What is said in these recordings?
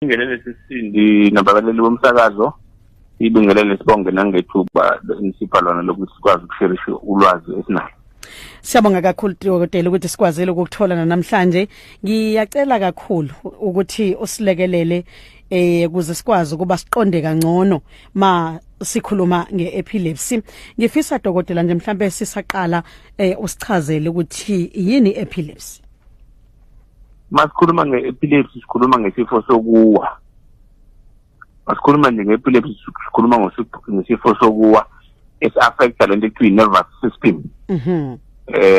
Ngelele sisindi nabakaleli bomsakazo ibingelele sibonge nangethuba nisipha lona lokuthi sikwazi ukushirisha ulwazi esinalo. Siyabonga kakhulu dokotela ukuthi sikwazile ukuthola namhlanje. Ngiyacela kakhulu ukuthi usilekelele ukuze sikwazi ukuba siqonde kangcono ma sikhuluma ngeepilepsy. Ngifisa dokotela nje mhlambe sisaqala usichazele ukuthi yini epilepsy. Masikhuluma ngeepilepsy sikhuluma ngesifo sokuwa. Masikhuluma nje ngeepilepsy sikhuluma ngesifo sokuwa esi-affecta lento ekuthiwa nervous system.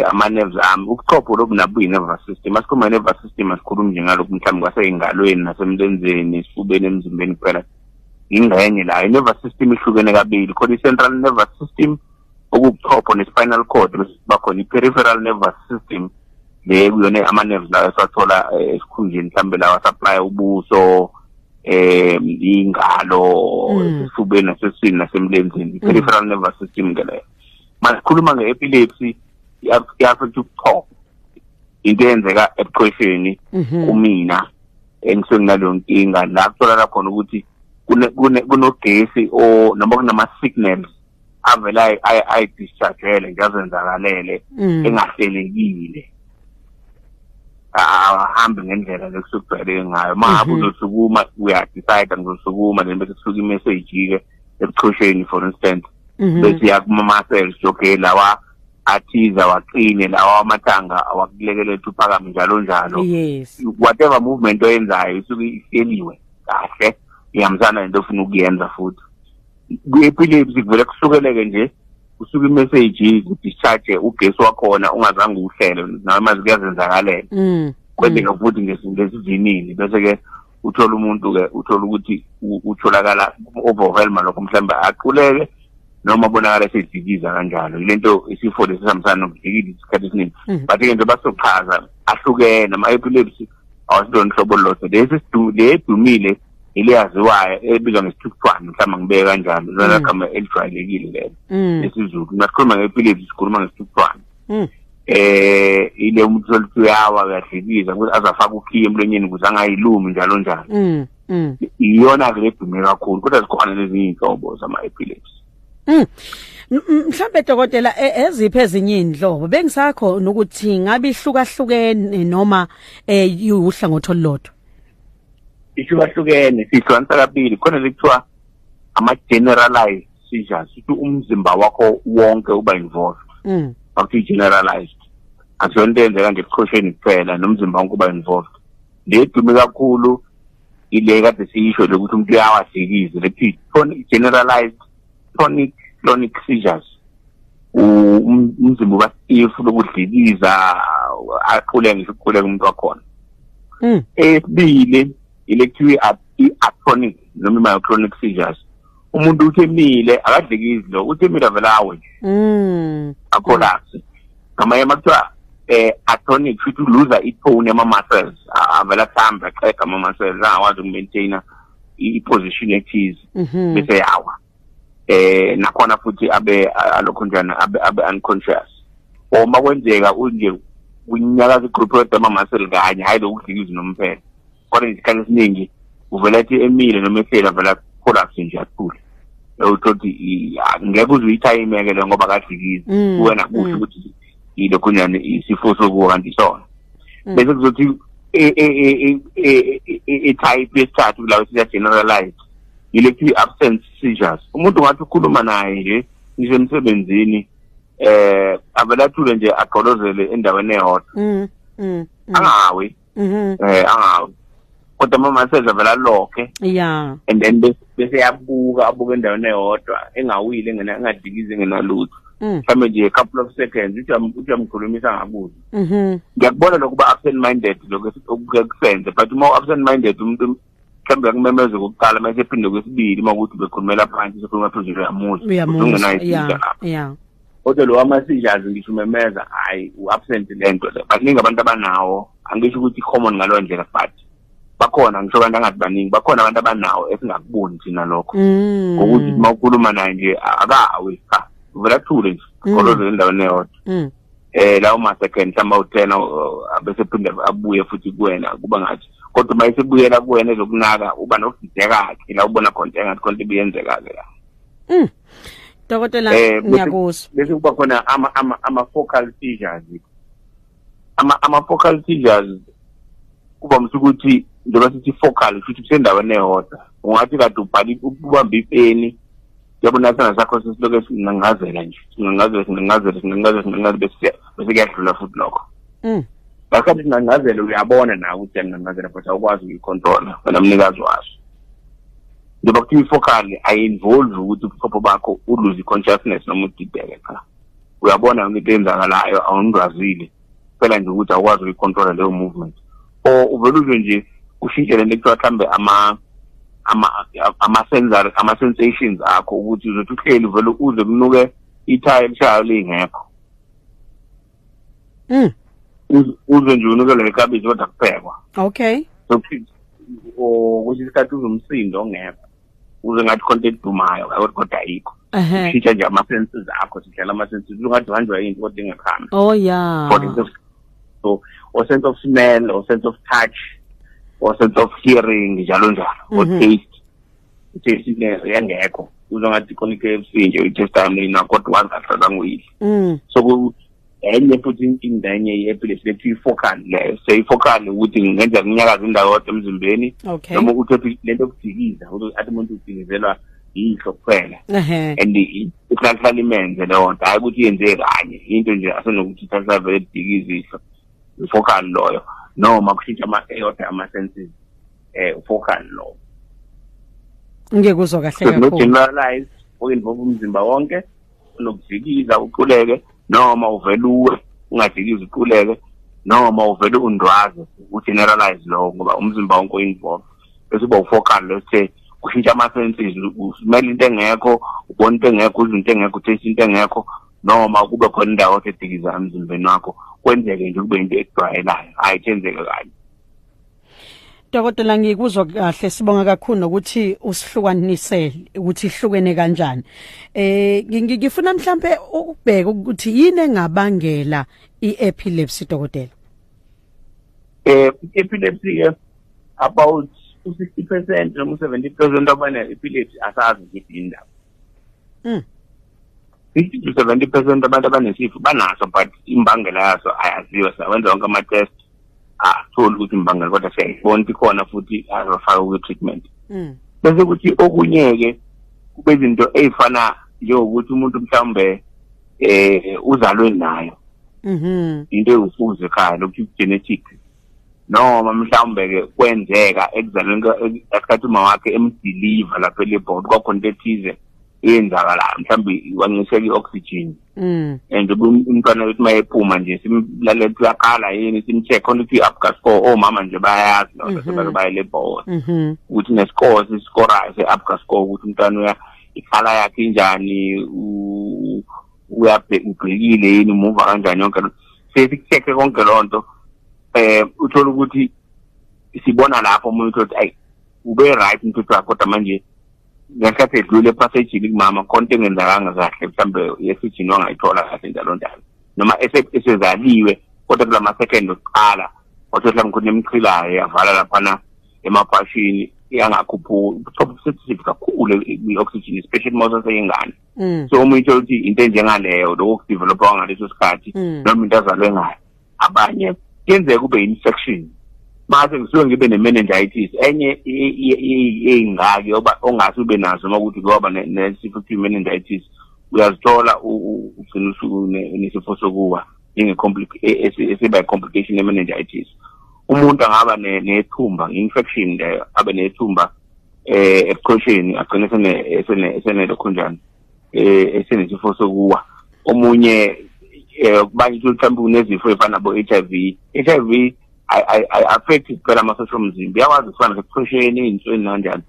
Ama nerves ukuchopho lobunabu nervous system. Masikhuluma nervous system asikhulumi nje ngalokho mhlawumbe kwaseyingalweni nasemlenzeni esifubeni emzimbeni kuphela. Ingxenye la nervous system ihlukene kabili. Khona i-central nervous system okubuchopho ne-spinal cord bese bakhona i-peripheral nervous system le kuyona ama nerves la esathola esikhunjeni mhlawumbe lawa supply ubuso ingalo esifubeni nasesini nasemlenzeni. Peripheral nervous system ngaleyo. Masikhuluma nge-epilepsy i-affect ukuchopho into eyenzeka ebuchwesheni kumina engisenginaleyo nkinga la kutholakala khona ukuthi kunogesi noma kunama-signals avela ayi-dischargele nje azenzakalele engahlelekile ahambe ngendlela lekusukubhele ngayo mahabe uzosukuma uyadecide ngizosukuma then bese kusuka imessage-ke ebuchwesheni for instance bese yakuma-muscles okay lawa athiza waqine lawa amathanga awakulekeletha uphakame njalo njalo. Whatever movement oyenzayo isuke ihleliwe kahle ihambisana nento ofuna ukuyenza futhi. Ku-epilepsy kuvele kusukeleke nje usuka imessage ku-discharge ugesi wakhona ungazange uhlele noma zikuyazenzakalela kwenzeka futhi ngesivinini bese-ke uthola umuntu-ke uthola ukuthi utholakala overwhelma lokho mhlawumbe aquleke noma abonakala sedikiza kanjalo. Ilento isifo lesihambisana nokudikida isikhathi esiningi but-ke nje basochaza ahlukene ama-epilepsy awasilo nhlobo lodwa. Le edumile eliyaziwayo ebizwa ngesithuthwane mhlawumbe ngibeke kanjalo lona gama elijwayelekile lelo lesizulu. Masikhuluma nge-epilepsy sikhuluma ngesithuthwane. Ile umuntu olithi uyawa kuyadlikiza ukuthi azafaka ukhiye emlonyeni ukuze angayilumi njalo njalo. Iyona-ke edume kakhulu kodwa zikhona nezinye iy'nhlobo zama-epilepsy. Mhlambe dokotela eziphi ezinye indlobo bengisakho nokuthi ngabe ihlukahlukene noma uhlangothi olulodwa. Ihlukahlukene sihlukanisa kabili khona lekuthiwa ama-generalized seizures ukuthi umzimba wakho wonke uba involved. Akuthi generalized asiyona into eyenzeka nje ebuchwesheni kuphela nomzimba wonke uba involved. Le edume kakhulu ile kade siyisho lokuthi umuntu uyawahlikiza lethi generalized tonic seizures umzimba uba stiff lokudlikiza aqule ngisho ukuquleka umuntu wakhona. Esibili electric atonic noma myoclonic seizures umuntu uthemile akadlikizi lo uthemile avela awe akolapse ngamanye amakuthiwa atonic futhi uluza itone yama-muscles avela thamba aqeda ama-muscles angakwazi ukumaintaina i-position ethize bese yawa. Nakhona futhi alokho njana abe unconscious uma kwenzeka unje kunyakaza igroup yama-muscle kanye hayi lokudlikiza nomphela kodwa isikhathi esiningi uvela ethi emile noma ehlela vela collapse nje athule uthi ngeke uze uyithayimeke le ngoba kadlikizi wena kuhle ukuthi ilokho njani isifo sokuwa kanti sona bese kuzothi i-type yesithathu lawo siya-generalized electric absence seizures. Umuntu ngathi ukhuluma naye nje nisemsebenzini avelathule nje agqolozele endaweni eyodwa angawi angawi kodwa ama-muscles avela lokhe and then bese abuka endaweni eyodwa engawile engadikizi engenalutho mhlawumbe nje a couple of seconds uthi uyamkhulumisa ngakuzo. Ngiyakubona lokuba absent minded lokho okusenze but uma absent minded umuntu mhlawumbe akumemeze kokuqala mase ephinde kwesibili uma ukuthi bekhulumela phansi sokhuluma phezulu uyamuzwa kodwa lo ama-seizures ngisho umemeza hayi u-absent lento le baningi abantu abanawo angisho ukuthi common ngaloyo ndlela but bakhona ngisho abantu angathi baningi bakhona abantu abanawo esingakuboni thina lokho ngokuthi uma ukhuluma naye nje akawi uvela thule nje kolozele endaweni eyodwa lawo ma-second mhlawumbe u-10 bese phinde abuye futhi kuwena kuba ngathi kodwa mayisebuyela kuwena ezokunaka uba nokudideka la ubona khona engathi konke biyenzeka la. Dokotela ngiyakuzwa. Bese kuba khona ama focal seizures. Ama focal seizures kuba msukuthi njengoba sithi focal futhi kusendaweni eyodwa. Ungathi kade ubhali ubamba ipeni yabona sana sakho sesiloke singangazela nje. Singangazela bese kuyadlula futhi lokho. Bakhathi singangazela uyabona nawe ukuthi ngingangazela but awukwazi ukuyicontrol wena mnikazi waso. Njengoba kuthi focal ayinvolve ukuthi ubuchopho bakho uluze consciousness noma udideke cha. Uyabona into eyenzakalayo awungazile. Phela nje ukuthi awukwazi ukuyicontrol leyo movement. Uvele nje ushintshe lento ekuthiwa mhlambe ama sensations akho ukuthi uzothi uhleli vele uze kunuke ithaya elishayo lingekho. Uze nje unuke le kabizi kodwa kuphekwa. Okay. So ukuthi isikhathi uzumsindo ongekho. Uze ngathi content dumayo kodwa ayikho. Ushintsha nje ama senses akho sidlala ama senses ungathi kanjwa into kodwa ingekhambi. Oh yeah. So or sense of smell or sense of touch or sense of hearing njalo or taste yangekho uzongathi khona iKFC nje i-taste time lena kodwa wangahlala nguyidla. So enye futhi indenye ye-epilepsy lethi focal le say focal ukuthi ngenza kunyakaza indawo yodwa emzimbeni noma ukuthi lento okujikiza ukuthi athi umuntu ujikizelwa yihlo kuphela and ihlala imenze leyo nto hayi ukuthi yenze kanye into nje asenokuthi thatha vele idikizisho focal loyo noma kushintsha ama senses focal lo ngekuzwa kahle kakhulu generalize involve umzimba wonke unokujikiza uquleke noma uveluwe ungajikiza uquleke noma uvele undwaze ugeneralize lo ngoba umzimba wonke uinvolve bese uba ufocal lethe kushintsha ama senses usmell into engekho ubona into engekho uzwa into engekho taste into engekho noma kube khona indawo edikiza emzimbeni wakho kwenzeke nje kube into ekujwayelayo ayithenzeke kanye. Dokotela ngikuzwa kahle sibonga kakhulu nokuthi usihlukanisele ukuthi ihlukene kanjani. Ngifuna mhlambe ukubheka ukuthi yini engabangela i-epilepsy dokotela. Epilepsy about 60% noma 70% abane epilepsy asazi ukuthi indaba. 50 to 70% abantu abanesifo banaso but imbangela yaso ayaziwa sawenza wonke ama test thola ukuthi imbangela kodwa siyayibona ikhona futhi azofaka ku treatment. Bese ukuthi okunyeke kube izinto ezifana njengokuthi umuntu mhlambe uzalwe nayo. Into efuze ekhaya lokhu genetic noma mhlambe ke kwenzeka ekuzalweni esikhathi uma wakhe emdeliver lapha elebhodi kwakhona into ethize yenzakalayo mhlambe wancisela ioxygen and umntwana wethu mayephuma nje simlalela uyakhala yini simcheck khona ukuthi i-APGAR score omama nje bayazi lokho sebake bayelebhodi ukuthi nescore siscorayo se-APGAR score ukuthi umntwana ikhala yakhe injani uyabhekile yini umuva kanjani yonke sesicheck konke lonto uthola ukuthi sibona lapho umuntu uthi ay ube right into wakho kodwa manje ngesikhathi edlule passage kumama konke engenzakanga kahle mhlambe yesijini wangayithola kahle njalo njalo noma esezaliwe kodwa kulama second oqala othola mkhona emchilayo yavala lapha emaphashini yangakhuphuka top sensitive kakhulu i-oxygen especially mase seyingane so umuntu uthi into enjengaleyo lokho developa ngaleso sikhathi noma into azalwe ngayo abanye kenzeka kube infection mase kusuke ngibe ne-meningitis enye ingaki ongase ube nazo uma ukuthi ngoba nesifo meningitis uyazithola ugcina usunesifo sokuwa esiba complication ye-meningitis umuntu angaba nethumba infection leyo abe nethumba ebuchosheni agcine esenelokho njani esenesifo sokuwa omunye kubanye ukuthi mhlawumbe unezifo ezifana nabo-HIV affect phela amasosha omzimba iyakwazi ukufana ngebuchosheni ey'nsweni kanjani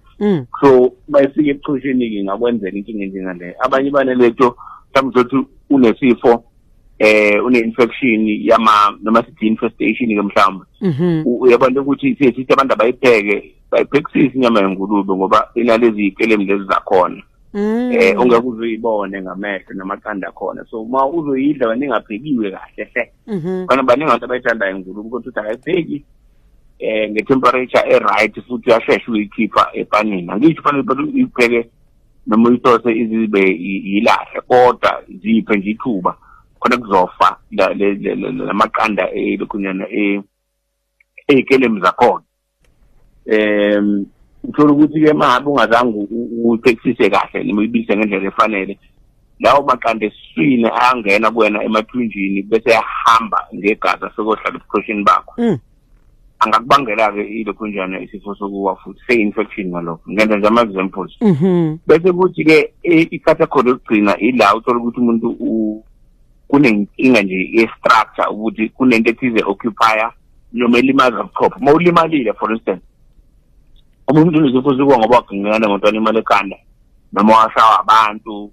so bayifika ebuchosheni-ke ngakwenzela inkinga enjengaleyo abanye baneletho mhlawumbe uzothi unesifo une-infection noma sithi infestation-ke mhlawumbe uyabona ukuthi sithi abantu bayiphekisise inyama yengulube ngoba inalezi iy'kelemu lezi zakhona ongeke uzoyibone ngamehlo namaqanda akhona so uma uzoyidla wena ingabhekiwe kahle hle kana baningi abantu abayithandayo ingulube kodwa ukuthi akayipheki nge-temperature e-right futhi uyashesha uyikhipha epanini. Angisho fanele uyipheke noma uyitose izibe yilahle, kodwa ziphe nje ithuba khona kuzofa lamaqanda elokunyana ey'kelemu zakhona. Uthola ukuthi-ke mangabe ungazange uyiphekisise kahle noma uyibilise ngendlela efanele, lawo maqanda esiswini ayangena kuwena emathunjini bese yahamba ngegazi asekohlala ebuchosheni bakho. Angakubangela-ke ilokhunjana isifo sokuwa futhi se-infection ngalokho. Ngenza nje ama-examples. Bese kuthi-ke ikhathi yakhona yokugcina ila uthola ukuthi umuntu kunenkinga nje ye-structure ukuthi kunento ethize occupier noma elimaza ubuchopho. Uma ulimalile for instance, umuntu unesifo sokuwa ngoba wagingana ngontwana imali ekhanda noma washawa abantu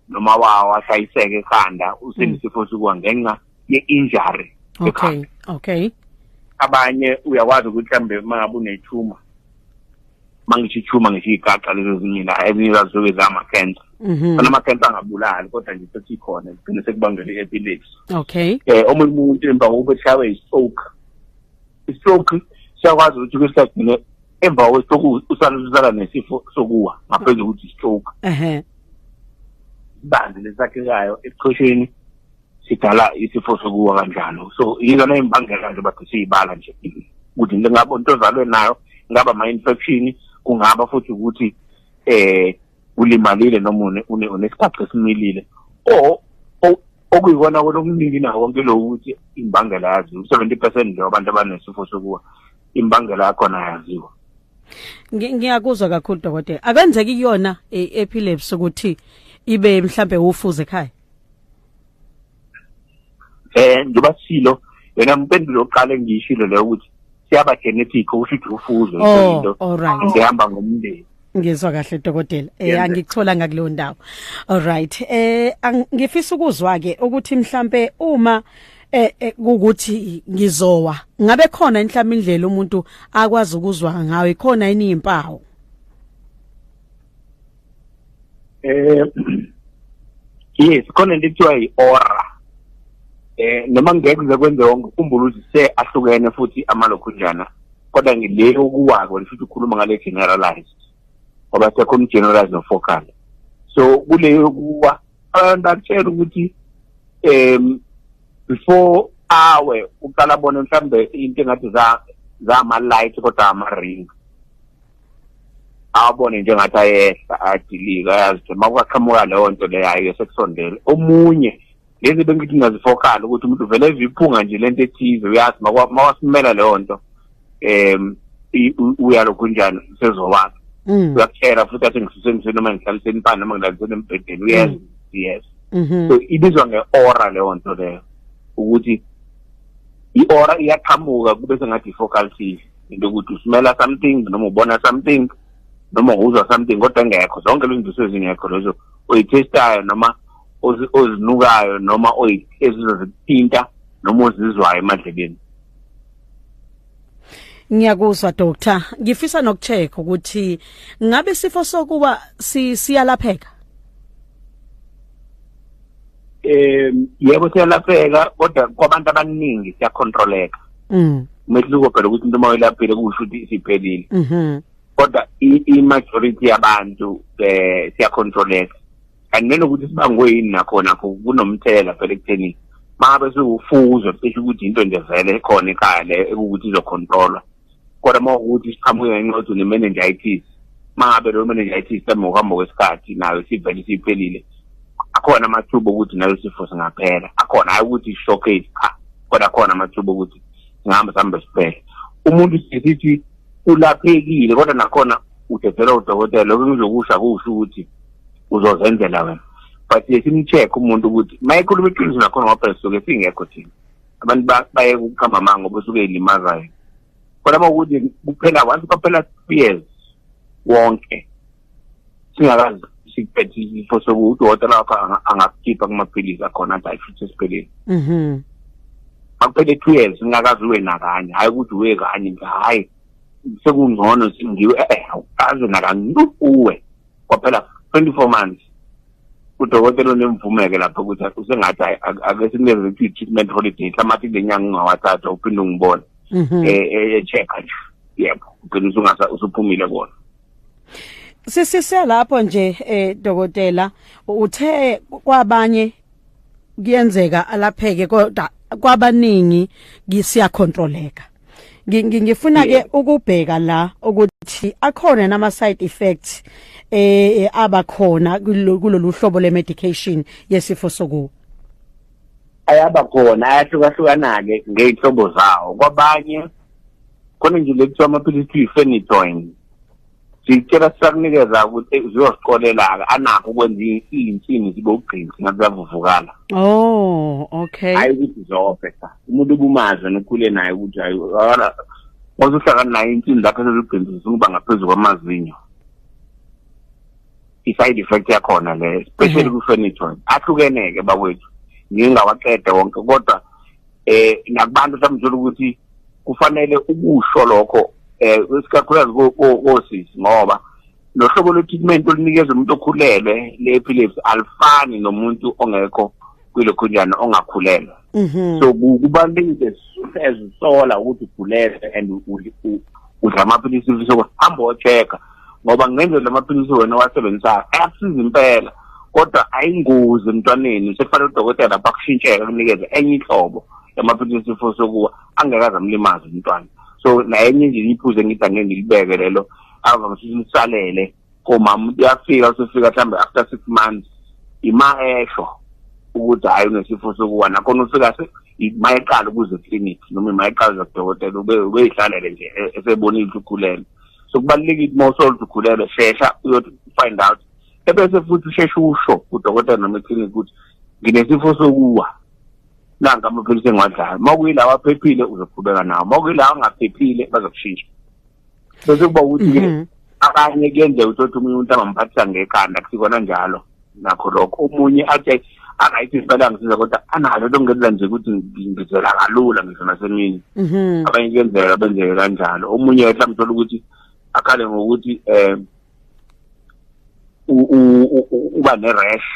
noma washayiseka ekhanda, usenesifo sokuwa ngenxa ye-injury ekhanda. Okay. Abanye uyakwazi ukuthi mhlambe mangabe unethuma, mangisho ithuma ngisho igaqa lezo zinyila ezinye zazobe zama-cancer. Ama-cancer angabulali kodwa nje sethi khona igcine sekubangela i-epilepsy. Omunye umuntu emva kokuba eshawe i-stroke. I-stroke siyakwazi ukuthi kwesikhathi emva kwestroke usala nesifo sokuwa ngaphezu kokuthi i-stroke. Ibanzi lesakhekayo ebuchosheni sidala isifo sokuwa kanjalo. So yizona imbangela nje bathi siyibala nje ukuthi ngaba into ozalwe nayo, ngaba ama-infection, kungaba futhi ukuthi ulimalile noma unesiphaqa esimilile okuyikona okuningi nawo konke lokhu ukuthi imbangela yaziwa. 70% nje abantu abanesifo sokuwa imbangela yakhona yaziwa. Ngiyakuzwa kakhulu dokotela. Akwenzeki kuyona epilepsy ukuthi ibe mhlambe ufuze ekhaya? Njoba silo yena mpendulo oqale ngishilo leyo ukuthi siyaba genetic ushithi ufuzo into ngihamba ngomndeni. Ngizwa kahle dokotela. Angikuthola ngakuleyo ndawo. Alright. Ngifisa ukuzwa ke ukuthi mhlambe uma ukuthi ngizowa ngabe khona mhlambe indlela umuntu akwazi ukuzwa ngayo, ikhona yini impawu? Yes, khona into ethiwa i-aura. Noma ngeke kwenze wonke ukhumbula ukuthi ahlukene futhi amalokhunjana, kodwa ngileyo okuwako futhi ukhuluma ngale generalized ngoba sekhona generalized no focal. So kuleyo kuwa abantu batshela ukuthi before awe uqala bona mhlambe into engathi zama light kodwa ama ring, awabone njengathi ayehla adilika yazi makwaqhamuka leyo nto leyo sekusondela. Omunye lezi bengithi ngazifokala ukuthi umuntu vele eziphunga nje lento ethize, uyazi mawasimela leyo nto uyalokhunjana sezowaka. Uyakutshela futhi athi ngisuse noma ngihlaliseni phansi noma ngilaliseni embhedeni. Yes. So ibizwa nge-aura leyo nto leyo, ukuthi i-aura iyaqhamuka kube sengathi i-focal seizure, into ukuthi usimela something noma ubona something noma uzwa something kodwa engekho. Zonke lezi zinto sezingekho lezo oyitestayo noma ozinukayo noma ezizozithinta noma ozizwayo emadlebeni. Ngiyakuzwa doctor. Ngifisa nokucheck ukuthi ngabe isifo sokuba siyalapheka? Yebo siyalapheka kodwa kwabantu abaningi siyacontroleka. Umehluko phela ukuthi into mayilaphile kusho ukuthi isiphelile. Kodwa i-majority yabantu siyacontroleka. Kanti nokuthi sibangwe nakhona kunomthela phela ekutheni mangabe siwufuzo bese ukuthi into nje vele ekhona ekhaya le ukuthi izocontrolwa. Kodwa mawukuthi siqhamuke ngenqodo ne-meningitis, mangabe lo meningitis ukuhamba kwesikhathi nayo sivele siphelile, akhona amathuba ukuthi nayo sifo singaphela. Akhona hayi ukuthi shockwave kodwa akhona amathuba ukuthi singahamba sihambe siphele. Umuntu sithi ulaphekile kodwa nakhona udedela udokotela lokho ngizokusha kusho ukuthi uzozenzela wena. But simcheck umuntu ukuthi mayikhuluma iqiniso nakhona ngoba phela soke singekho thina abantu baye ukuqamba manga obusuke ilimazayo. Kodwa mawukuthi kuphela once kwaphela 2 years wonke singakazi sikuphethe isifo sokuthi udokotela wakho angakukhipha kumaphilisi akhona athi ayifuthe esipheleni. Makuphele 2 years singakazi uwe nakanye, hayi ukuthi uwe kanye nje, hayi sekungcono singiwe aze nakanye uwe kwaphela 24 months. Udokotela unemvumeke lapho ukuthi usengathi ake sinikeze treatment holiday, amathi lenyanga ungawathatha uphinde ungibone. check nje yebo ugcina usuphumile kona. Sisise lapho nje dokotela uthe kwabanye kuyenzeka alapheke kodwa kwabaningi siyacontroleka. Ngifuna ke ukubheka la ukuthi akhona nama side effects abakhona kulolu hlobo le medication yesifo sokuwa. Ayaba khona ayahlukahlukana ke ngeyihlobo zawo. Kwabanye khona nje lekuthiwa amaphilisi phenytoin sitshela sakunikeza ukuthi uzosiqolela anakho ukwenza insini zibe ugqinsi ngakuyavuvukala. Oh, okay. Hayi ukuthi zophe umuntu ubumazi nokhule naye ukuthi ayona wazohlala naye insini lapha sezigqinsi ukuba ngaphezulu kwamazinyo. I-side effect yakhona le especially ku-phenytoin ahlukeneke bakwethu ngingawaqeda wonke kodwa nakubantu samthola ukuthi kufanele ukusho lokho esikakhulukazi kosisi ngoba nohlobo lwe-treatment olunikeza umuntu okhulelwe le-epilepsy alifani nomuntu ongekho kwilokhunjana ongakhulelwe. So kubalulekile usola ukuthi ukhulelwe and udla amaphilisi hamba ochecka ngoba ngendlela amaphilisi wena wasebenzisayo ayasiza impela kodwa ayingozi emntwaneni sekufanele udokotela bakushintsheke kunikeze enye inhlobo yamaphilisi futhi sokuwa angekaze amlimaze umntwana. So na enye nje iphuze ngithi angeke ngilibeke lelo avamsisalele komama uyafika usufika mhlambe after 6 months esho ukuthi hayi unesifo sokuwa nakhona ufika imayiqala ukuze clinic noma imayiqala kudokotela ubeyihlalele nje esebonile ukukhulelwa. So kubalulekile mawusolwa ukukhulelwa shesha uyothi find out ebese futhi usheshe usho kudokotela noma eclinic ukuthi nginesifo sokuwa nanga amaphilisi engiwadlayo mawuyilawa aphephile uzoqhubeka nawo mawuyilawa angaphephile bazokushintsha. Bese kuba ukuthi abanye kuyenzeka ukuthi umuntu angamphathisa ngekhanda kusikona njalo nakho lokho omunye athi akayithi impela ngisiza kodwa analo longenza nje ukuthi ngizela kalula ngisho nasemini. Abanye kuyenzeka benzeke kanjalo omunye mhlawumbe uthola ukuthi akhale ngokuthi uba ne-rash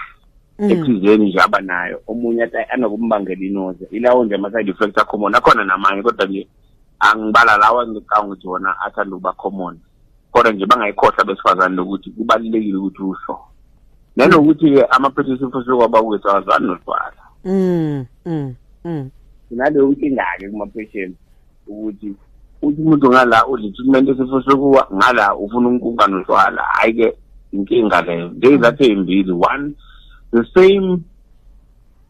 ethizeni nje abanayo omunye athi anokumbangela inoze ilawo nje ama-side effects common akhona namanye kodwa nje angibala lawa ngicanga ukuthi wona athanda ukuba common kodwa nje bangayikhohlwa besifazane lokuthi kubalulekile ukuthi usho nanokuthi-ke amaphilisi futhi kwabakwethu awazwani notshwala. Sinaleyo nkinga-ke kuma-patient ukuthi umuntu ngala udla i-treatment esifo sokuwa ngala ufuna unkunga notshwala hhayi-ke inkinga leyo njengezathi ezimbili. One, the same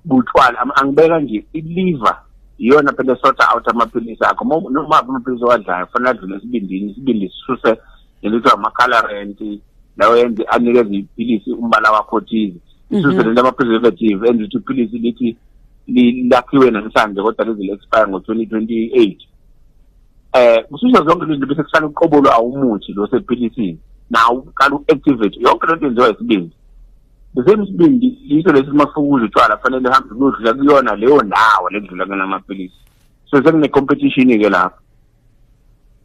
butshwala angibeka nje i-liver iyona phela sort out amaphilisi akho noma amaphilisi owadlayo kufanele adlule isibindi sisuse nelithiwa ama-colorant lawo yenze anikeza iphilisi umbala wakho thize isuse lento ama-preservative enza ukuthi iphilisi lithi lakhiwe namhlanje kodwa lize-expire ngo-2028. Kususha zonke izinto bese kusala uqobolo awumuthi lo sephilisini nawo kala u-activate yonke lento yenziwa isibindi. The same sibindi yiso lesi mafukuza utshwala fanele hambe kudlula kuyona leyo ndawo lekudlula kena amaphilisi. So sekune-competition-ke lapho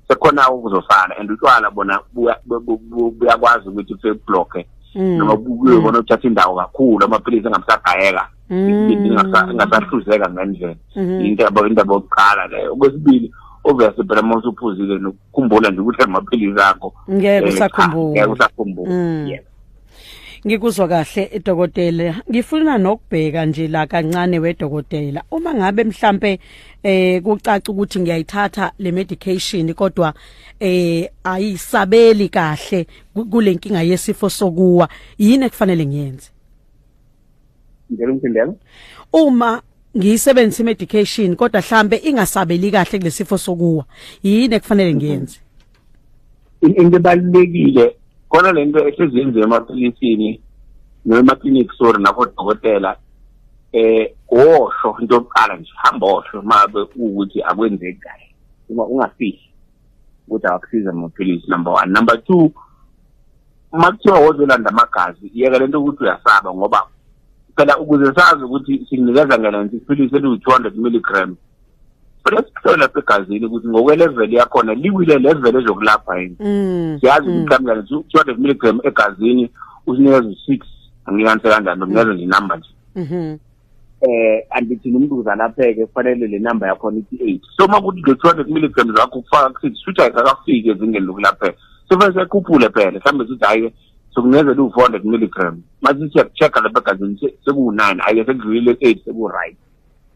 sekhona ukuzofana and utshwala bona buyakwazi ukuthi fe-block-e noma buyobona uthatha indawo kakhulu amaphilisi engamsagayeka engasahluzeka ngendlela indaba yokuqala leyo. Okwesibili obviously phela uma usuphuzile nokukhumbula nje ukuthi amaphilisi akho ngeke usakhumbula. Yes. Ngikuzwa kahle dokotela ngifuna nokubheka nje la kancane wedokotela uma ngabe mhlambe kucaca ukuthi ngiyayithatha le medication kodwa ayisabeli kahle kule nkinga yesifo sokuwa yini ekufanele ngiyenze? Ngiyalungile. Uma ngiyisebenzisa medication kodwa mhlambe ingasabeli kahle kulesifo sokuwa yini ekufanele ngiyenze? Into ebalulekile khona lento esezenziwe emaphilisini noma clinic sorry nakho dokotela osho into yokuqala nje hamba osho mabe ukuthi akwenzeki kahle uma ungafihli ukuthi akusiza amaphilisi number 1. Number 2, makuthiwa wozolanda amagazi yeka lento ukuthi uyasaba ngoba phela ukuze sazi ukuthi sinikeza ngena iphilisi eli-200 mg phela sihlola lapha egazini ukuthi ngokwelevel yakhona liwile level ezokulapha yini. Siyazi ukuthi mhlawumbe 200 mg egazini usinikeza 6 angikanise kanjani nokunikeza nje number nje. andithi umuntu uzalapheke kufanele le number yakho ithi 8 so makuthi lo 200 mg zakho kufaka kusithi futhi akafiki ezingeni lokulapheka so bese khuphule phela mhlambe sithi hayi sokunezela u400 mg mase siyacheck lapha gazini seku9 ake sekudlulile 8 seku right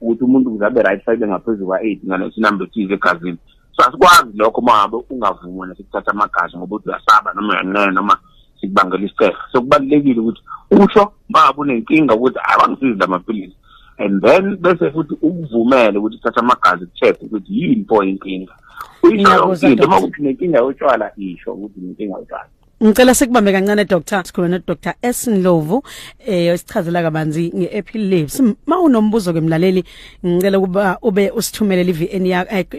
ukuthi umuntu uzabe right side ngaphezulu kwa 8 ngaleso number thize egazini so asikwazi lokho mabe ungavuma nesikuthatha amagazi ngoba uyasaba noma uyanene noma sikubangela isicelo so kubalekile ukuthi usho mabe unenkinga ukuthi abangisizi lamaphilisi and then bese futhi ukuvumela ukuthi uthatha amagazi check ukuthi yini for inkinga uyisho noma ukuthi nenkinga yotshwala isho ukuthi nenkinga yotshwala. Ngicela sikubambe kancane Dr. Sikhona Dr. Ndlovu esichazela kabanzi ngeepilepsy ma unombuzo ke mlaleli ngicela kuba ube usithumelele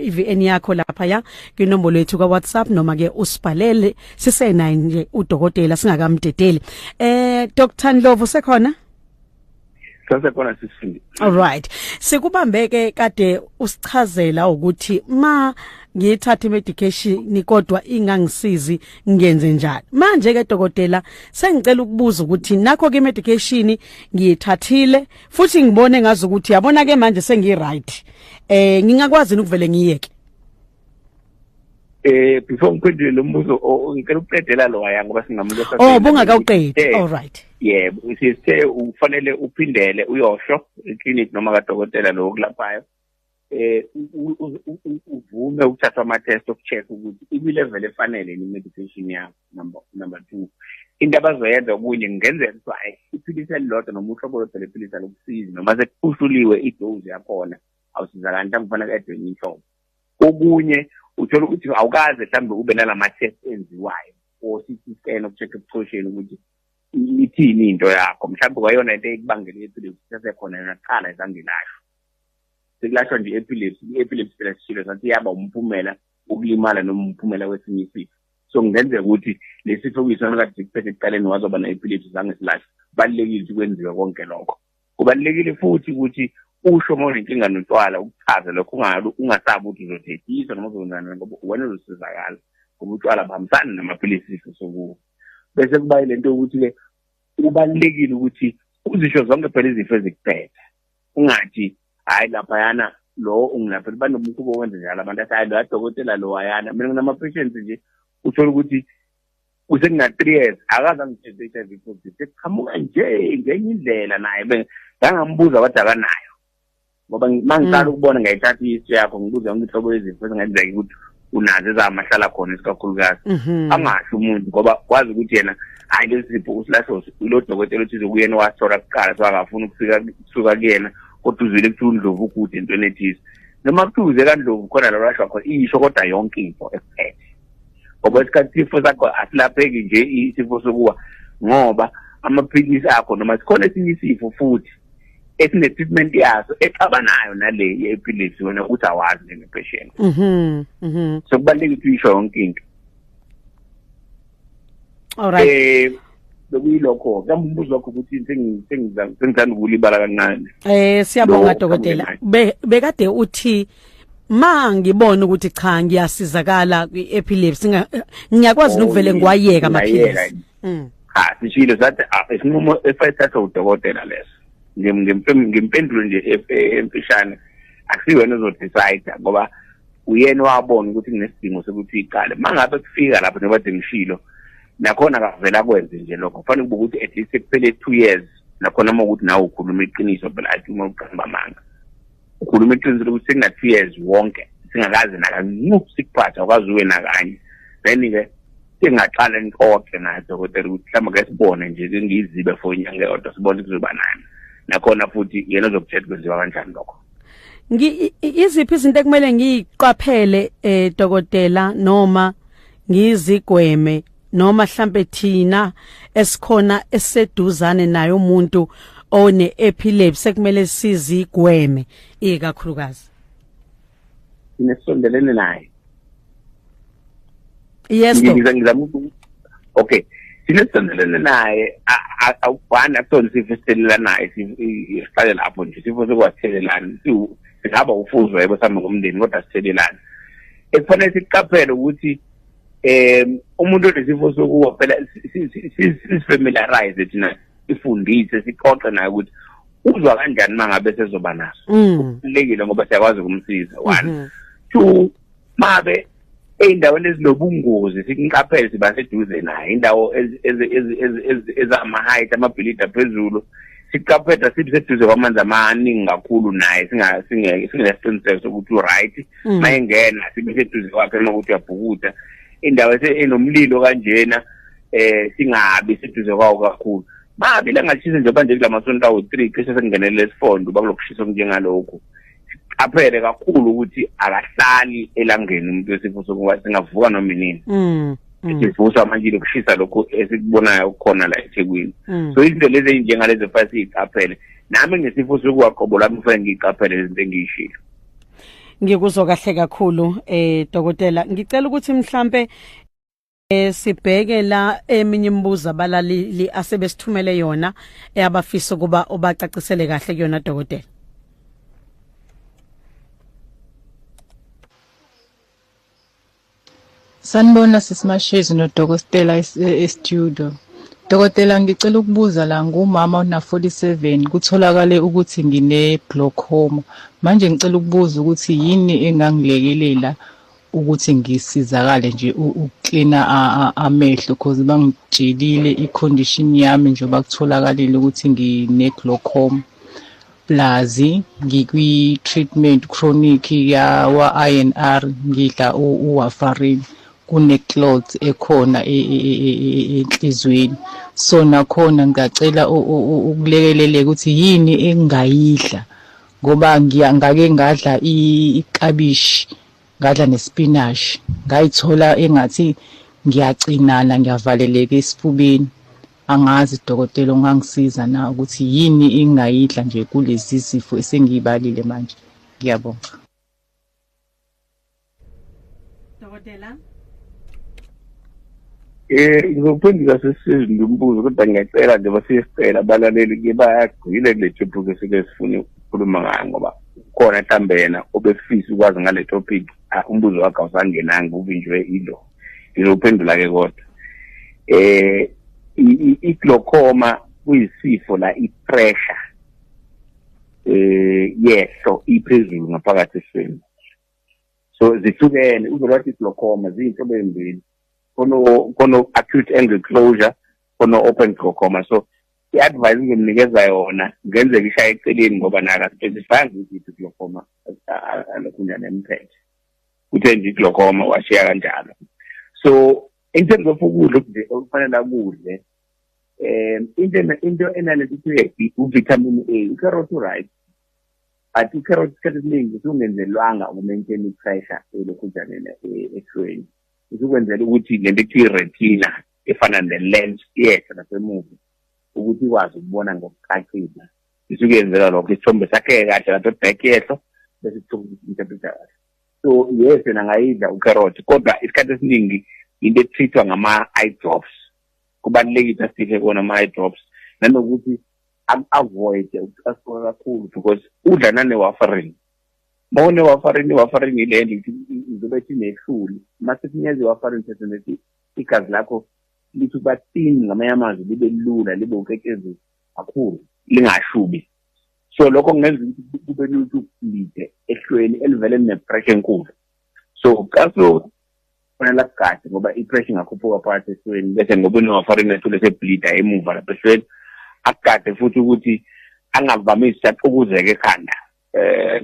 iVN yakho lapha ya kwinombolo yethu ka WhatsApp noma ke usibhalele sisenayo nje udokotela singakamdedeli Dr. Ndlovu sekhona sasekhona sisindi. All right sikubambeke kade usichazela ukuthi ma ngiyithatha medication kodwa ingangisizi ngenze njalo manje ke dokotela sengicela ukubuza ukuthi nakho ke medication ngiyithathile futhi ngibone ngazi ukuthi yabona ke manje sengi right ngingakwazi ukuvele ngiyeke before ngiphendule lo mbuzo ngicela ukuqedela lo waya ngoba singamuntu bungakawuqedi all right yebo sithe ufanele uphindele uyosho eclinic noma kadokotela lo kulaphayo uvume ukuthatha ama test of check ukuthi ilevel efanele ni medication yakho number 2 into abazoyenza okunye ngenzeka ukuthi hayi iphilisi elilodwa noma uhlobo lwephilisi lokusiza noma sekuphusuliwe idose yakhona awusizakala nta kufanele edwe inhlobo okunye uthola ukuthi awukaze mhlambe ube nalama test enziwayo or CT scan of-check ebuchosheni ukuthi ithini into yakho mhlambe kwayona into ekubangela epilepsy sesekhona yona qala izangelashwa sekulashwa nje epilepsy phela sishilo sathi yaba umphumela ukulimala noma umphumela wesinye isifo so ngenzeka ukuthi lesifo kuyisona kade kuphethe ekuqaleni wazoba na epilepsy zange silashwe balekile ukuthi kwenziwe konke lokho kubalekile futhi ukuthi usho manje inkinga notshwala ukuchaza lokho ungasabi ukuthi uzothethiswa noma uzonana ngoba wena uzosizakala ngoba utshwala bamsana namaphilisi sokuwo bese kuba lento ukuthi ke kubalekile ukuthi uzisho zonke phela izifo ezikuphethe ungathi hayi lapha yana lo ungilapha banomuntu owenza njalo abantu asayi lo dokotela lo wayana mina nginama patients nje uthola ukuthi usekunga 3 years akaza ngithethe HIV positive eqhamuka nje ngenye indlela naye ngangambuza kodwa akanayo ngoba mangicala ukubona ngayithatha history yakho ngibuza yonke ihlobo lezifo ezingenzeka ukuthi unazo ezamahlala khona isikakhulukazi angasho umuntu ngoba kwazi ukuthi yena hayi lesipho usilahlo lo dokotela uthi ukuyena wasora kuqala so akafuna ukusuka kuyena kodwa uzwile ukuthi uNdlovu ukude into enethisi noma kuze kaNdlovu khona la rashwa khona isho kodwa yonke info ekuphethe ngoba isikhathi isifo sakho asilapheki nje isifo sokuwa ngoba amaphilisi akho noma sikhona esinye isifo futhi esine treatment yaso exabanayo nale ye-epilepsy wena ukuthi awazi njengepatient so kubalulekile ukuthi uyisho yonke into all right bekuyilokho kambuzo lokho ukuthi sengizama ukulibala kancane siyabonga dokotela bekade uthi ma ngibona ukuthi cha ngiyasizakala kwi-epilepsy ngiyakwazi ukuvele ngiwayeka amaphilisi sishilo sathi isinqumo efayithatha udokotela leso ngimpendulo nje emfishane akusiwena ozodecide ngoba uyena wabona ukuthi kunesidingo sokuthi iqale mangabe kufika lapho njengoba ngishilo nakhona akavela kwenze nje lokho kufanele ukuthi at least kuphele 2 years nakhona uma ukuthi nawe ukhuluma iqiniso phela athi uma uqamba amanga ukhuluma iqiniso ukuthi sekuna 2 years wonke singakazi nakanye sikuphatha akwazi uwe nakanye then ke singaqala inkoke naye dokotela ukuthi mhlawumbe ke sibone nje ngizibe for inyanga yodwa sibone kuzoba nani nakhona futhi yena uzokuthetha kwenziwa kanjani lokho iziphi izinto ekumele ngiqaphele dokotela noma ngizigweme noma mhlambe thina esikhona eseduzane naye umuntu one epilepsy ekumele sizigweme ikakhulukazi sinesondelene naye yes ngizama okay sinesondelene naye awufana kusona sifestelela naye sihlale lapho nje sifo sokwathelelana singaba ufuzwa yebo sami ngomndeni kodwa sithelelana ekufanele siqaphele ukuthi umuntu lesifo sokuwa phela sifamiliarize thina sifundise sixoxe naye ukuthi uzwa kanjani mangabe sezoba naso kulekile ngoba siyakwazi ukumsiza 1 2 mabe eindaweni ezinobungozi sikinqaphele siba seduze naye indawo ezama height amabhilidi aphezulu siqaphetha sibe seduze kwamanzi amaningi kakhulu naye sinesiqiniseko sokuthi right mayengena sibe seduze kwakhe nokuthi uyabhukuda indawo enomlilo kanjena singabi seduze kwawo kakhulu mabe langashisa nje manje kulamasonto awu3 cishe sekungenele lesifondo bakulokushisa njengalokho aphele kakhulu ukuthi akahlali elangeni umuntu wesifo sokuba singavuka noma inini sivusa manje lokushisa lokho esikubonayo khona la eThekwini so izinto lezi enjengalezi fasi iqaphele nami ngesifo sokuwaqobola mfana ngiqaphele izinto engishilo ngikuzwa kahle kakhulu dokotela ngicela ukuthi mhlambe sibheke la eminye imibuzo abalaleli asebesithumele yona abafisa kuba obacacisele kahle kuyona dokotela. Sanibona sisimashezi nodokotela e-studio. Dokotela ngicela ukubuza la ngumama ona 47 kutholakale ukuthi ngine glaucoma. Manje ngicela ukubuza ukuthi yini engangilekelela ukuthi ngisizakale nje uklina amehlo because bangitshelile icondition yami njengoba kutholakalile ukuthi ngine glaucoma. Plazi ngikwi treatment chronic ya wa INR ngidla uwarfarin kune clots ekhona enhlizweni so nakhona ngicela ukulekelele ukuthi yini engayidla ngoba ngiyangake ngadla ikabishi ngadla nespinach ngayithola engathi ngiyacinana ngiyavaleleka esifubeni angazi dokotela ungangisiza na ukuthi yini engayidla nje kulezi sifo esengibalile manje ngiyabonga dokotela ngizophendula sesizwe umbuzo kodwa ngiyacela nje basiyicela abalaleli ke bayagcile kule topic esifuna ukukhuluma ngayo ngoba khona mhlambe yena obefisa ukwazi ngale topic umbuzo wakhe awusangenanga uvinjwe ilo ngizophendula ke kodwa i-glaucoma kuyisifo la i-pressure yehlo iphezulu ngaphakathi esweni so zihlukene uzolwathi i-glaucoma ziyinhlobo ezimbili kono acute angle closure kono open glaucoma so i-advice ngimnikeza yona ngenzeka ishaya eceleni ngoba naka specify ukuthi i-glaucoma alokunyana emphethe uthe nje i-glaucoma washiya kanjalo so in terms of ukudla okufanele akudle into enalesithi uvitamin A ucarrot right but icarrot isikhathi esiningi sungenzelwanga ukumaintain i-pressure elokujaneni esweni ukwenzela ukuthi lento ekuthiwa retina efana ne-lens yethu nasemuva ukuthi ikwazi ukubona ngokucacile isukuyenzela lokho isithombe sakhe kahle lapha back yehlo bese interpreter so yes nangayidla ucarrot kodwa isikhathi esiningi into etreatwa ngama-eye drops kubalulekile asithe kona ama-eye drops nanokuthi avoid ukucasuka kakhulu because udla nane-warfarin iwarfarin ile nje izobe inehluli mase kunyeze iwarfarin sesenethi igazi lakho lithi kuba thin ngamanye amazwi libe lula libe uketshezi kakhulu lingashubi so lokho kungenza ukuthi kube lula ukulide ehlweni elivele ne-pressure enkulu so kaso fanele akugade ngoba i-pressure ingakhuphuka phakathi esweni bese ngoba iwarfarin ethule sebleeda emuva lapha esweni akugade futhi ukuthi angavamisi ukuqhubuzeka ekhanda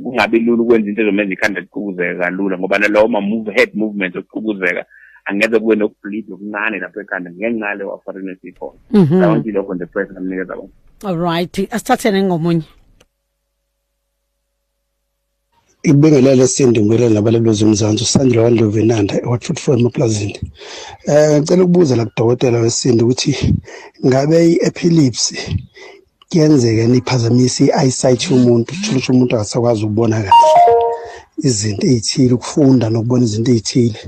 kungabi lula ukwenza into ezomenza ikhanda liqhubuzeke kalula ngoba nalawo head movement okuqhubuzeka angeze kube nokubleed okuncane lapha ekhanda ngenxa le warfarin esikhona lawo lokho nje pressure amnikeza bona all right asithathene ngomunye ibingelele sindingwele nabalelozwe umzansi uSandile waNdlovenanda eWatford Farm eplazini ngicela ukubuza la kudokotela wesinto ukuthi ngabe i-epilepsy kuyenzeka niphazamisa i-eyesight yomuntu ukuthi umuntu akasakwazi ukubona kahle izinto ezithile ukufunda nokubona izinto ezithile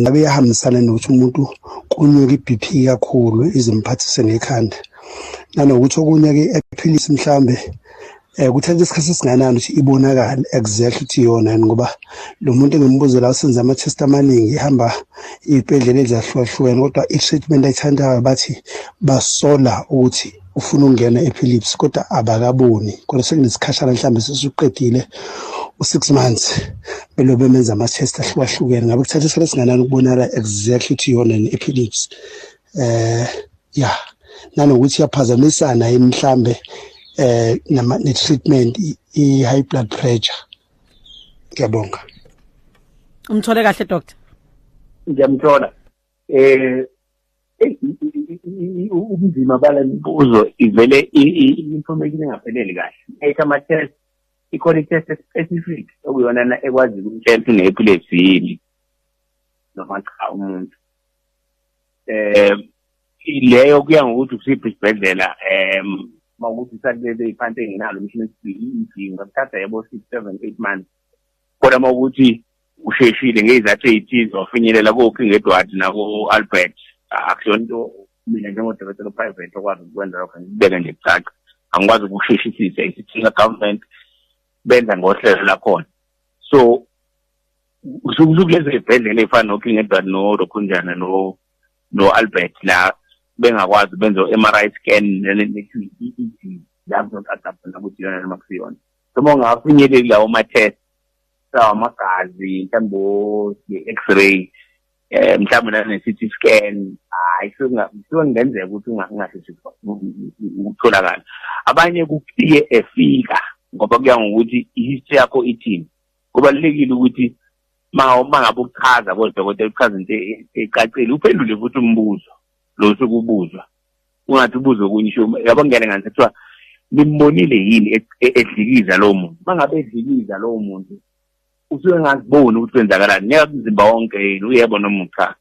ngabe yahambisana nokuthi umuntu kunyuka i-BP kakhulu izimphathise nekhanda nanokuthi okunye ke i-epilepsy mhlambe kuthatha isikhathi esinganani ukuthi ibonakala exactly ukuthi iyona ngoba lo muntu engimbuzo la usenza ama-test amaningi ihamba izibhedlela ezahlukahlukene kodwa i-treatment ayithandayo bathi basola ukuthi ufuna ukungena ephilips kodwa abakaboni kodwa sekunesikhashana mhlambe sesiqedile u6 months belobe benza ama test ahlukahlukene ngabe kuthatha isikhathi esinganani ukubonala exactly ukuthi yona epilepsy yeah nanokuthi yaphazamisana yini mhlambe ne treatment I high blood pressure. Ngiyabonga. Umthole kahle doctor. Ngiyamthola. Ubunzima bala mibuzo ivele information engaphelele kahle. Ayikho ama test ikhona test specific okuyona ekwazi ukutshela ukuthi unepilepsy yini. Noma cha umuntu. Ileyo kuya ngokuthi usiphi isibhedlela mawukuthi sakulele iphansi enginalo umshini wesibili ngakuthatha yabo 6 7 8 months kodwa mawukuthi usheshile ngezathu ezithize wafinyelela kokho ngedwadi nako Albert akusonto mina njengodokotela private okwazi ukwenza lokho ngibeka nje kucaca angikwazi ukusheshisisa isithinga government benza ngohlelo lakhona so usukulezi ibhedlela efana noKing Edward no Rokhunjana no Albert la bengakwazi benza MRI scan ne-EEG lapho akapha ukuthi yona noma kusiyona so mongafinyelela lawo ma test sawa amagazi mhlambo X-ray mhlambe na CT scan ayisongenzeka ukuthi ungasheshe ukutholakala abanye kufiye efika ngoba kuya ngokuthi ihistory yakho ithini kubalekile ukuthi mangabe ukuchaza kodokotela uchaza into ecacile uphendule futhi umbuzo lo sokubuzwa ungathi ubuzo kunyisho yabo ngene ngani kuthiwa nimbonile yini edlikiza lo muntu mangabe edlikiza lo muntu usuke ngazibona ukuthi kwenzakalani ngeke umzimba wonke uyebo noma cha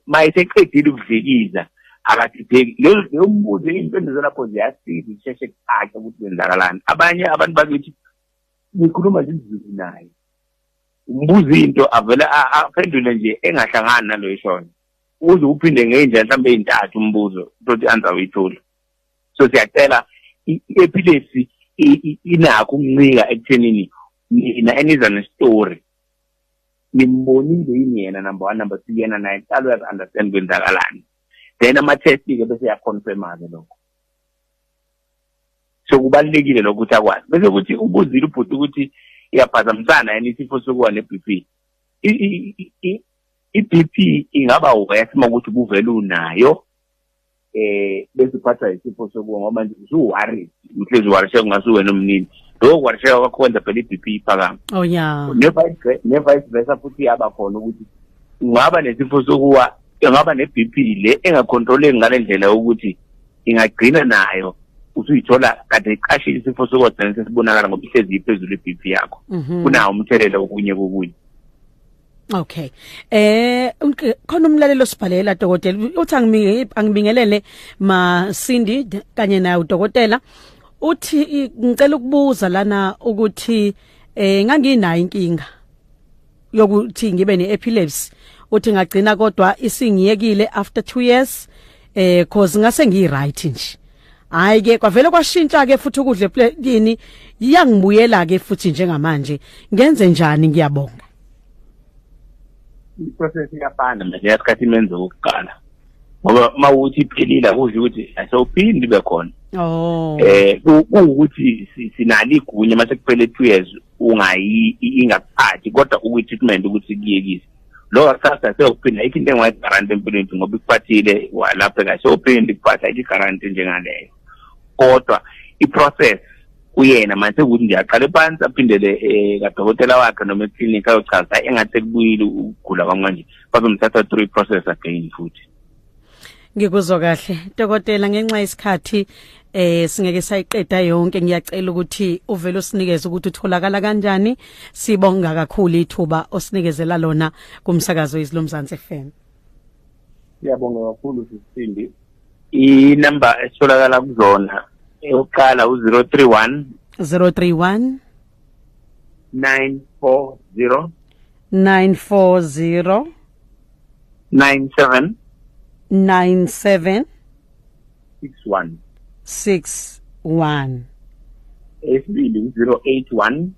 mayiseqedile ukudlikiza akathibeki lo mbuzo impendulo lapho ziyasiza isheshe kucaca ukuthi kwenzakalani abanye abantu bakithi nikhuluma izizwi naye umbuzo into avela aphendule nje engahlangani nalo ishona uze uphinde ngenja mhlambe ezintathu umbuzo ukuthi answer uyithola so siyacela epilepsy inakho ukuncika ekuthenini nina eniza nestory nimbonile yini yena number 1 number 2 yena naye qala uyazi understand kwenzakalani then ama test ke bese yaconfirma lokho so kubalekile lokuthi akwazi bese ukuthi ubuzile ubhuti ukuthi iyaphazamisana yini isifo sokuwa neBP iBP ingaba uyasima ukuthi kuvela unayo bese uphatha isifo sokuwa ngoba nje usuworried uhlezi warishe ngasuwena umnini lo warishe wakwenza phela iBP iphakama oh yeah nevice versa futhi yaba khona ukuthi ungaba nesifo sokuwa ingaba neBP le engacontroleki ngalendlela ukuthi ingagcina nayo usuyithola kade iqashe isifo sokuwa sense sibonakala ngoba ihlezi iphezulu iBP yakho kunawo umthelela okunye kokunye. Okay. Khona umlalelo sibhalela dokotela uthi angibingelele Masindi kanye naye udokotela uthi ngicela ukubuza lana ukuthi nganginayo inkinga yokuthi ngibe neepilepsy uthi ngagcina kodwa isingiyekile after 2 years cause ngase ngiright nje hayi ke kwavele kwashintsha ke futhi ukudle pleni iyangibuyela ke futhi njengamanje ngenze njani ngiyabonga iprocess iyafana manje yasikhathi imenze ukuqala ngoba mawuthi iphelile kusho ukuthi asawuphindi be khona ukuthi sinali igunya mase kuphele 2 years ingaphathi kodwa ukutreatment ukuthi kuyekise lo asasa seyophinda ikinto engayigarante empilweni ngoba ikuphathile lapha kahle seyophinda ikuphatha igarante njengaleyo kodwa iprocess uyena manje ukuthi ngiyaqala phansi aphindele kadokotela wakhe noma eclinic ayochaza engathi kubuyile ukugula kwamanje bazomthatha 3 process again futhi ngikuzwa kahle dokotela ngenxa yesikhathi singeke sayiqeda yonke ngiyacela ukuthi uvele usinikeze ukuthi utholakala kanjani sibonga kakhulu ithuba osinikezela lona kumsakazo izilomzansi FM. Siyabonga kakhulu Sisindi inumber etholakala kuzona eyokuqala u031 031 940 940 97 97 61 esibili 081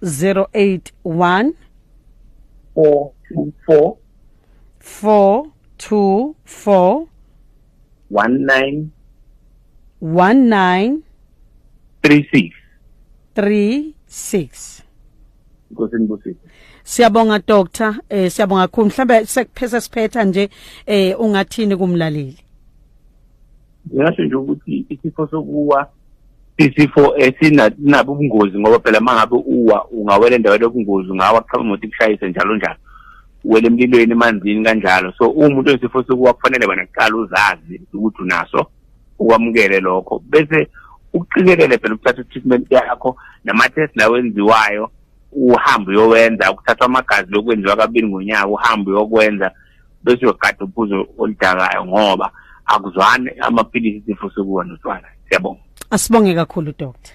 081 424 424 19 1936. Inkosi nibusise. Siyabonga doctor, siyabonga kakhulu. Mhlambe sekupheza siphetha nje ungathini kumlaleli? Ngisho nje ukuthi isifo sokuwa isifo esinabo ubungozi ngoba phela mangabe uwa ungawela endaweni yobungozi ungawa kuqhamuka imoto ikushayise njalo njalo. Wele emlilweni emanzini kanjalo. So umuntu osifo sokuwa kufanele bana kuqala uzazi ukuthi unaso ukwamukele lokho bese ukuqikelele phela ukuthatha treatment yakho nama-test lawo enziwayo uhambe uyowenza ukuthatha amagazi lokwenziwa kabili ngonyaka uhambe uyokwenza bese uyogada uphuzo oludakayo ngoba akuzwani amaphilisi isifo sokuwa notshwala. Siyabonga. Asibonge kakhulu doctor.